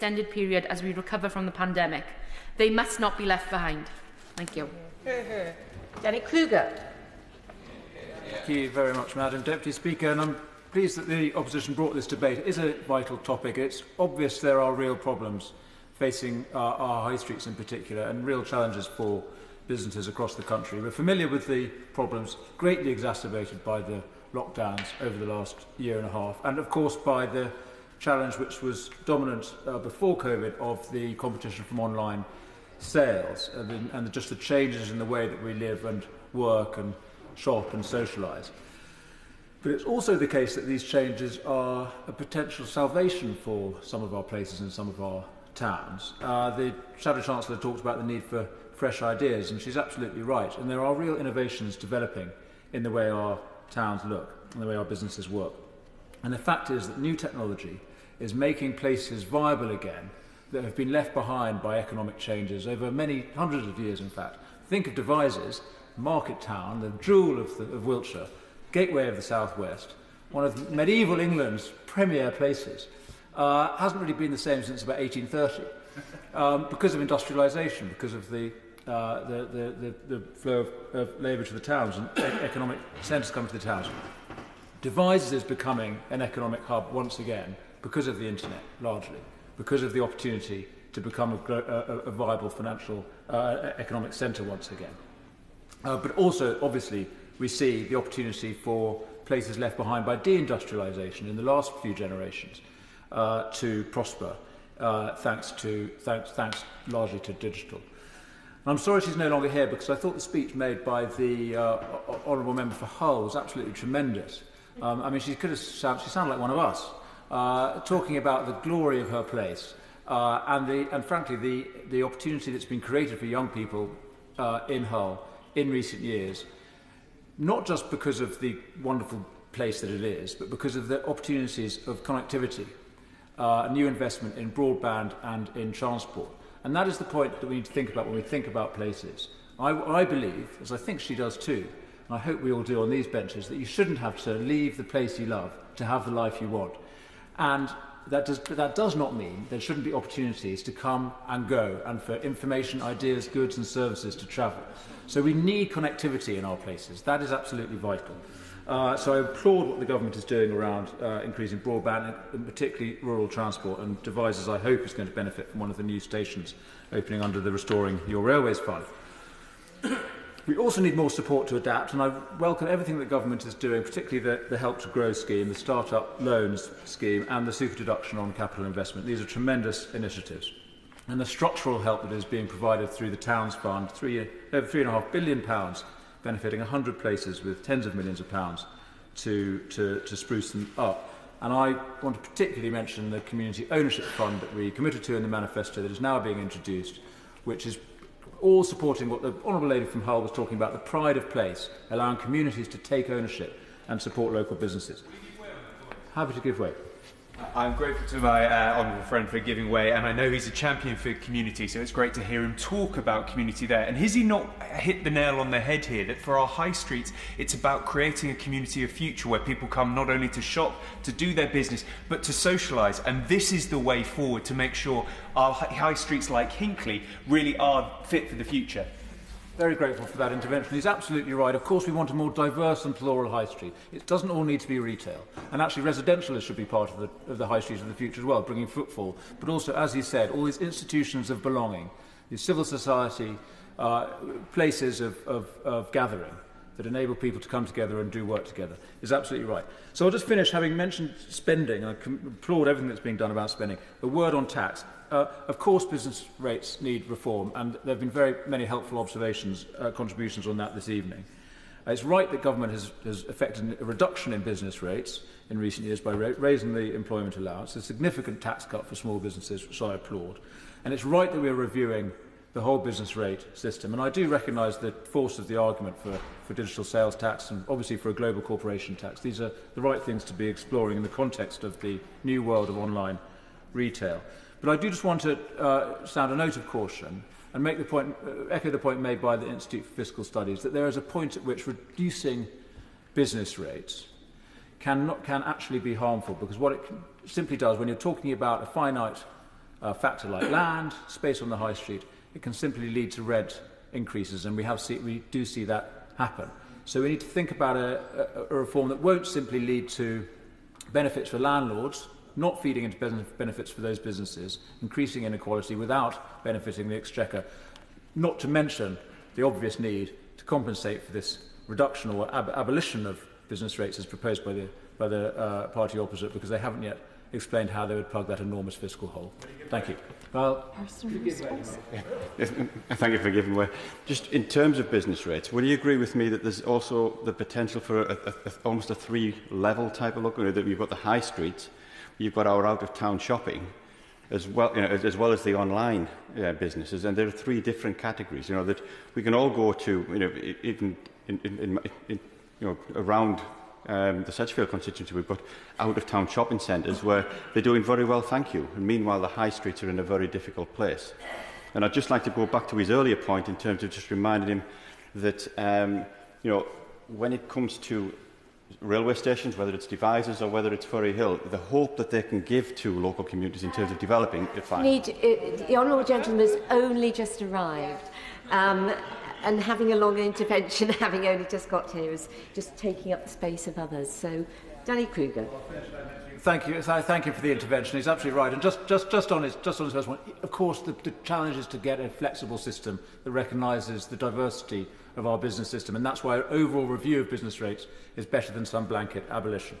extended period as we recover from the pandemic. They must not be left behind. Thank you. Janet Kruger. Thank you very much, Madam Deputy Speaker, and I'm pleased that the opposition brought this debate. It is a vital topic. It's obvious there are real problems facing our high streets in particular, and real challenges for businesses across the country. We're familiar with the problems greatly exacerbated by the lockdowns over the last year and a half, and of course by the challenge which was dominant before COVID of the competition from online sales and just the changes in the way that we live and work and shop and socialise. But it's also the case that these changes are a potential salvation for some of our places and some of our towns. The Shadow Chancellor talked about the need for fresh ideas, and she's absolutely right. And there are real innovations developing in the way our towns look and the way our businesses work. And the fact is that new technology is making places viable again that have been left behind by economic changes over many hundreds of years, in fact. Think of Devizes, market town, the jewel of Wiltshire, gateway of the southwest, one of medieval England's premier places. Hasn't really been the same since about 1830 because of industrialisation, because of the flow of labour to the towns and economic centres come to the towns. Devizes is becoming an economic hub once again because of the internet, largely, because of the opportunity to become a viable financial economic centre once again. But also, obviously, we see the opportunity for places left behind by deindustrialisation in the last few generations to prosper, thanks largely to digital. And I'm sorry she's no longer here, because I thought the speech made by the honourable member for Hull was absolutely tremendous. I mean, she sounded like one of us, talking about the glory of her place and frankly the opportunity that's been created for young people in Hull in recent years, not just because of the wonderful place that it is, but because of the opportunities of connectivity, new investment in broadband and in transport. And that is the point that we need to think about when we think about places. I believe, as I think she does too, and I hope we all do on these benches, that you shouldn't have to leave the place you love to have the life you want. And that does not mean there shouldn't be opportunities to come and go, and for information, ideas, goods and services to travel. So we need connectivity in our places. That is absolutely vital. So I applaud what the government is doing around increasing broadband, and particularly rural transport, and Devizes, I hope, is going to benefit from one of the new stations opening under the Restoring Your Railways Fund. We also need more support to adapt, and I welcome everything the government is doing, particularly the Help to Grow scheme, the Start-up Loans scheme and the super deduction on capital investment. These are tremendous initiatives. And the structural help that is being provided through the Towns Fund, over £3.5 billion, benefiting 100 places with tens of millions of pounds to spruce them up. And I want to particularly mention the Community Ownership Fund that we committed to in the manifesto that is now being introduced, which is all supporting what the Honourable Lady from Hull was talking about, the pride of place, allowing communities to take ownership and support local businesses. Happy to give way. I'm grateful to my honourable friend for giving way, and I know he's a champion for community, so it's great to hear him talk about community there. And has he not hit the nail on the head here, that for our high streets, it's about creating a community of future where people come not only to shop, to do their business, but to socialise. And this is the way forward to make sure our high streets like Hinckley really are fit for the future. Very grateful for that intervention. He's absolutely right. Of course, we want a more diverse and plural high street. It doesn't all need to be retail. And actually, residential should be part of the high street of the future as well, bringing footfall. But also, as he said, all these institutions of belonging, these civil society places of gathering that enable people to come together and do work together is absolutely right. So I'll just finish, having mentioned spending, and I applaud everything that's being done about spending. A word on tax. Of course, business rates need reform, and there have been very many helpful observations, contributions on that this evening. It's right that government has effected a reduction in business rates in recent years by raising the employment allowance, a significant tax cut for small businesses, which I applaud. And it's right that we're reviewing the whole business rate system. And I do recognise the force of the argument for digital sales tax and obviously for a global corporation tax. These are the right things to be exploring in the context of the new world of online retail. But I do just want to sound a note of caution and make the point, echo the point made by the Institute for Fiscal Studies, that there is a point at which reducing business rates can actually be harmful, because what it simply does, when you're talking about a finite a factor like land, space on the high street, it can simply lead to rent increases, and we do see that happen. So we need to think about a reform that won't simply lead to benefits for landlords, not feeding into benefits for those businesses, increasing inequality without benefiting the exchequer, not to mention the obvious need to compensate for this reduction or abolition of business rates as proposed by the party opposite, because they haven't yet explained how they would plug that enormous fiscal hole. Thank you. Well, Yes, thank you for giving way. Just in terms of business rates, would you agree with me that there's also the potential for almost a three-level type of look? That we've got the high streets, you've got our out-of-town shopping, as well, as well as the online businesses, and there are three different categories. That we can all go to. Even around the Sedgefield constituency, we've got out-of-town shopping centres where they're doing very well, thank you. And meanwhile, the high streets are in a very difficult place. And I'd just like to go back to his earlier point in terms of just reminding him that, when it comes to railway stations, whether it's Devizes or whether it's Furry Hill, the hope that they can give to local communities in terms of developing it. The honourable gentleman has only just arrived. And having a long intervention, having only just got here, is just taking up the space of others. So, Danny Kruger. Thank you. Thank you for the intervention. He's absolutely right. And just on his first one, of course, the challenge is to get a flexible system that recognises the diversity of our business system, and that's why an overall review of business rates is better than some blanket abolition.